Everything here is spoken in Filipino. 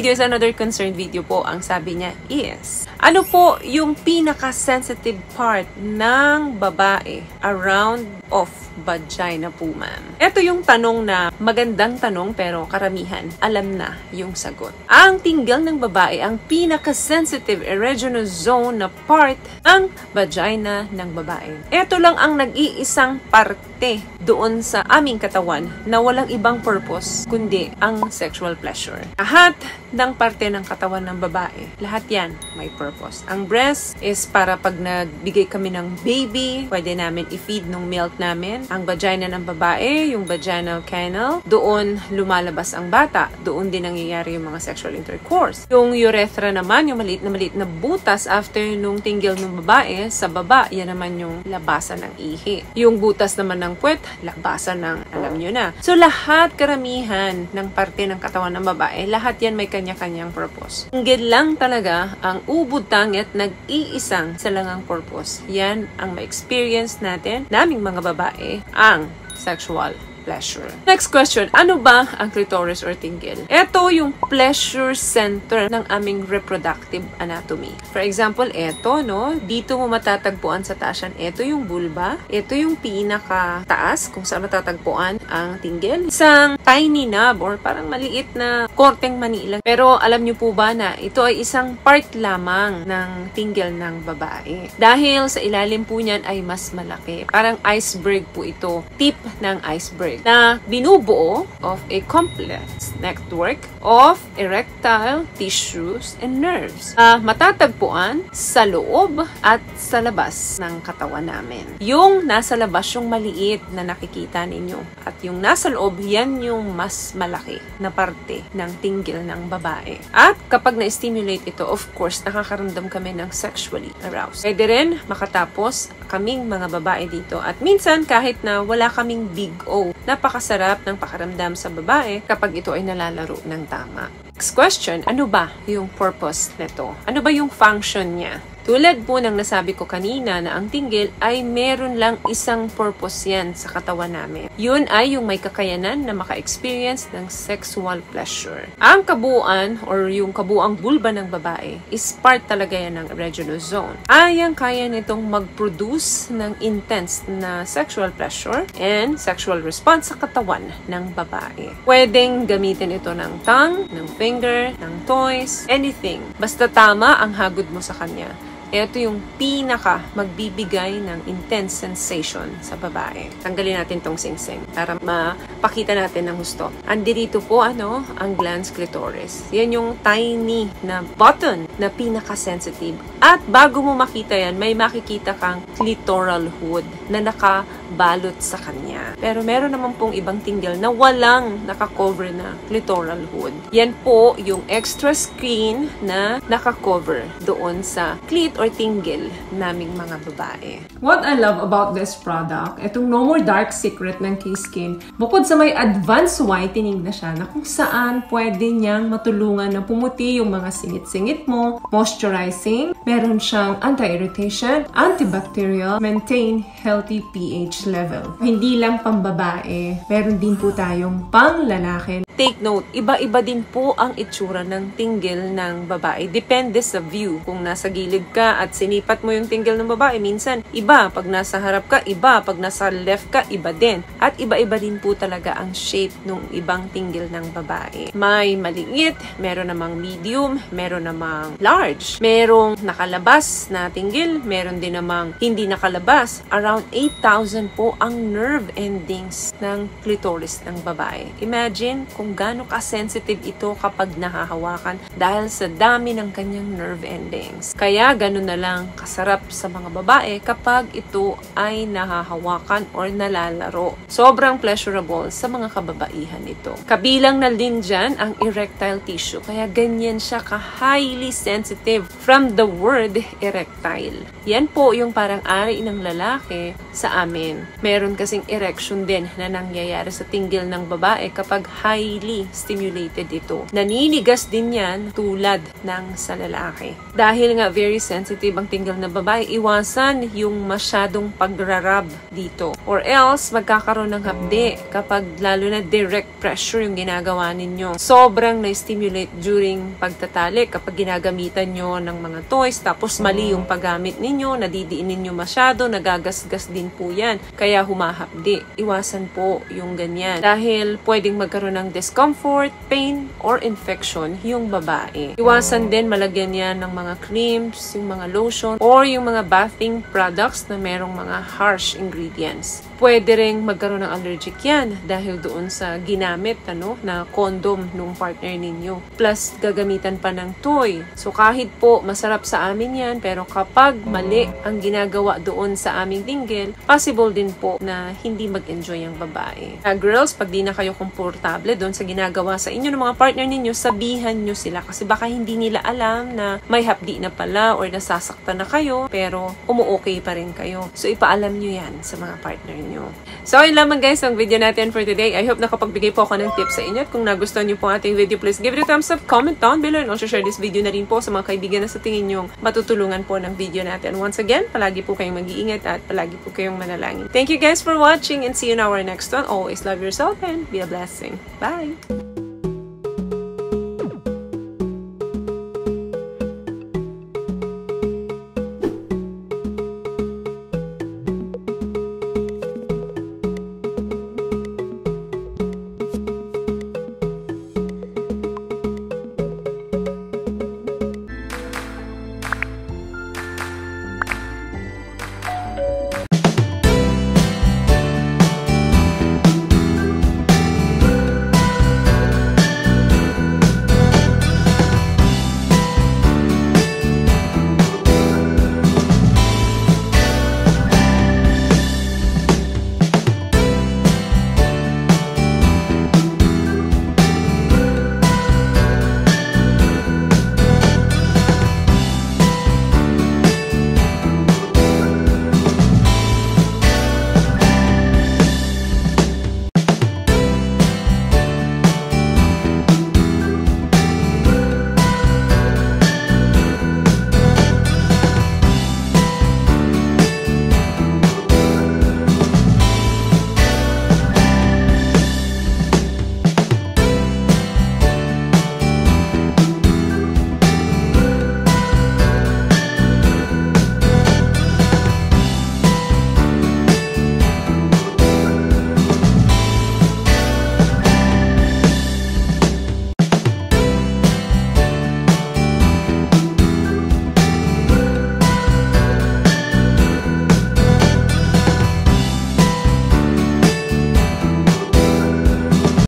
video is another concerned video po. Ang sabi niya is, ano po yung pinaka-sensitive part ng babae around of vagina po, ma'am? Ito yung tanong na magandang tanong pero karamihan alam na yung sagot. Ang tinggil ng babae ang pinaka-sensitive erogenous zone na part ng vagina ng babae. Ito lang ang nag-iisang parte doon sa aming katawan na walang ibang purpose kundi ang sexual pleasure. Lahat ng parte ng katawan ng babae, lahat yan may purpose. Ang breast is para pag nagbigay kami ng baby, pwede namin i-feed ng milk namin. Ang vagina ng babae, yung vaginal canal, doon lumalabas ang bata. Doon din nangyayari yung mga sexual intercourse. Yung urethra naman, yung maliit na butas after nung tinggil ng babae, sa baba, yan naman yung labasan ng ihi. Yung butas naman ng puwet, labasan ng alam nyo na. So lahat, karamihan ng parte ng katawan ng babae, lahat yan may kanya-kanyang purpose. Tinggil lang talaga ang ubod tangit nag-iisang salangang purpose. Yan ang ma-experience natin, naming mga babae, ang sexual pleasure. Next question, ano ba ang clitoris or tinggil? Ito yung pleasure center ng aming reproductive anatomy. For example, ito, no? Dito mo matatagpuan sa taas yan. Ito yung vulva. Ito yung pinaka-taas kung saan matatagpuan ang tinggil. Isang tiny knob or parang maliit na korteng mani lang. Pero alam nyo po ba na ito ay isang part lamang ng tinggil ng babae. Dahil sa ilalim po niyan ay mas malaki. Parang iceberg po ito. Tip ng iceberg na binubuo of a complex network of erectile tissues and nerves. Matatagpuan sa loob at sa labas ng katawan namin. Yung nasa labas, yung maliit na nakikita ninyo. At yung nasa loob, yan yung mas malaki na parte ng tinggil ng babae. At kapag na-stimulate ito, of course, nakakaramdam kami ng sexually aroused. Pwede rin makatapos kaming mga babae dito. At minsan, kahit na wala kaming big O, napakasarap ng pakaramdam sa babae kapag ito ay nalalaro ng tama. Next question, ano ba yung purpose nito? Ano ba yung function niya? Tulad po ng nasabi ko kanina na ang tinggil ay meron lang isang purpose yan sa katawan namin. Yun ay yung may kakayanan na maka-experience ng sexual pleasure. Ang kabuuan or yung kabuang vulva ng babae is part talaga yan ng erogenous zone. Kaya nitong mag-produce ng intense na sexual pleasure and sexual response sa katawan ng babae. Pwedeng gamitin ito ng tongue, ng finger, ng toys, anything. Basta tama ang hagod mo sa kanya. Ito yung pinaka magbibigay ng intense sensation sa babae. Tanggalin natin tong singsing para mapakita natin ng gusto. Andito po ang glans clitoris. Yan yung tiny na button na pinaka-sensitive. At bago mo makita yan, may makikita kang clitoral hood na nakabalot sa kanya. Pero meron naman pong ibang tinggil na walang nakakover na clitoral hood. Yan po yung extra screen na nakakover doon sa clit or tinggil naming mga babae. What I love about this product, itong No More Dark Secret ng K-Skin, bukod sa may advanced whitening na siya na kung saan pwede niyang matulungan na pumuti yung mga singit-singit mo, moisturizing, meron siyang anti-irritation, antibacterial, maintain healthy pH level. Hindi lang pambabae, meron din po tayong pang-lalaki. Take note, iba-iba din po ang itsura ng tinggil ng babae. Depende sa view. Kung nasa gilid ka at sinipat mo yung tinggil ng babae, minsan iba. Pag nasa harap ka, iba. Pag nasa left ka, iba din. At iba-iba din po talaga ang shape ng ibang tinggil ng babae. May maliit, meron namang medium, meron namang large. Merong nakalabas na tinggil, meron din namang hindi nakalabas. Around 8,000 po ang nerve endings ng clitoris ng babae. Imagine kung gaano ka-sensitive ito kapag nahahawakan dahil sa dami ng kanyang nerve endings. Kaya ganun na lang kasarap sa mga babae kapag ito ay nahahawakan or nalalaro. Sobrang pleasurable sa mga kababaihan ito. Kabilang na din dyan ang erectile tissue. Kaya ganyan siya ka-highly sensitive from the word erectile. Yan po yung parang ari ng lalaki sa amin. Meron kasing erection din na nangyayari sa tinggil ng babae kapag high highly stimulated ito. Naninigas din yan tulad ng sa lalaki. Dahil nga very sensitive ang tinggal na babae, iwasan yung masyadong pagrarab dito. Or else, magkakaroon ng hapdi kapag lalo na direct pressure yung ginagawa ninyo. Sobrang na-stimulate during pagtatalik kapag ginagamitan nyo ng mga toys, tapos mali yung paggamit ninyo, nadidiin ninyo masyado, nagagasgas din po yan. Kaya humahapdi. Iwasan po yung ganyan. Dahil pwedeng magkaroon ng discomfort, pain, or infection yung babae. Iwasan din malagyan yan ng mga creams, yung mga lotion, or yung mga bathing products na merong mga harsh ingredients. Pwede rin magkaroon ng allergic yan dahil doon sa ginamit na condom nung partner ninyo. Plus, gagamitan pa ng toy. So, kahit po masarap sa amin yan, pero kapag mali ang ginagawa doon sa aming dinggil, possible din po na hindi mag-enjoy ang babae. Girls, pag di na kayo komportable doon sa ginagawa sa inyo ng mga partner ninyo, sabihan nyo sila kasi baka hindi nila alam na may hapdi na pala or nasasaktan na kayo, pero umu-okay pa rin kayo. So, ipaalam nyo yan sa mga partner nyo. So, yun lamang guys ang video natin for today. I hope nakapagbigay po ako ng tips sa inyo. At kung nagustuhan nyo po ating video, please give it a thumbs up, comment down below, and also share this video na rin po sa mga kaibigan na sa tingin nyo matutulungan po ng video natin. Once again, palagi po kayong mag-iingat at palagi po kayong manalangin. Thank you guys for watching and see you in our next one. Always love yourself and be a blessing. Bye!